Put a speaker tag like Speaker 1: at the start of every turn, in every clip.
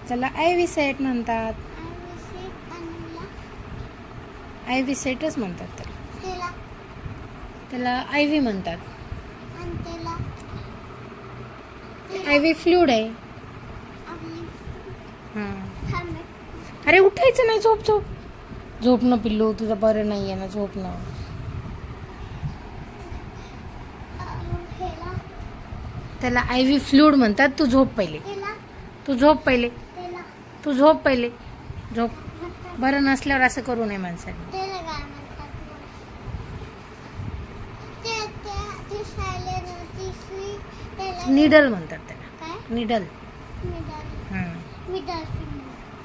Speaker 1: त्याला ivy set म्हणतात. Ivy सेटच म्हणतात त्याला आयव्ही म्हणतात. आयव्ही फ्लूइड आहे. हां. अरे उठायचं नाही, झोप झोप झोप न पिल्लू, तुझं बरं नाही आहे ना, झोप न. त्याला आयव्ही फ्लूइड म्हणतात. तू झोप पहिले, तू झोप पहिले, तू झोप पहिले, झोप. बरं नसल्यावर असं करू नये माणसाने. निडल म्हणतात त्याला. निडल.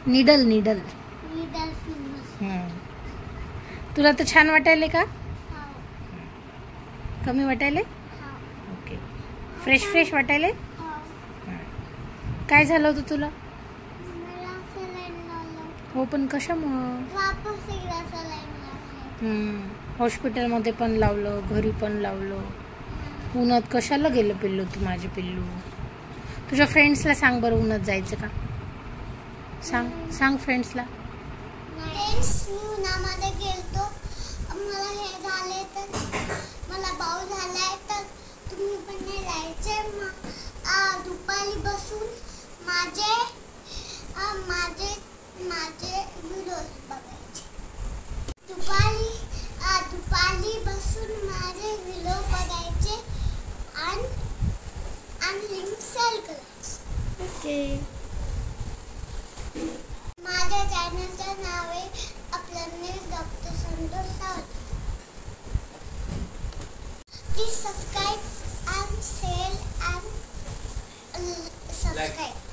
Speaker 1: Needle needle. तुला तर छान वाटायले का? कमी वाटायले? ओके. फ्रेश फ्रेश वाटायले? काय झालं होतं तुला? हो, पण कशामुळं? हॉस्पिटलमध्ये पण लावलं, घरी पण लावलं. उन्हात कशाला गेलं पिल्लू तू, माझे पिल्लू? तुझ्या फ्रेंड्सला सांग बरं उन्हात जायचं का? सांग सांग फ्रेंड्सला.
Speaker 2: उन्हामध्ये गेलतो, मला हे झाले तर मला बाऊ झालाय, तर तुम्ही पण नाही जायचे. दुपारी बसून माझे माझे माझे व्हिडिओज बघायचे. दुपारी बसून माझे व्हिडिओ बघायचे आणि लिंक शेअर करायचे.
Speaker 1: ओके.
Speaker 2: माझ्या चॅनलचं नाव आहे आपलं doctor Santosh Sawant. Please subscribe and share and subscribe.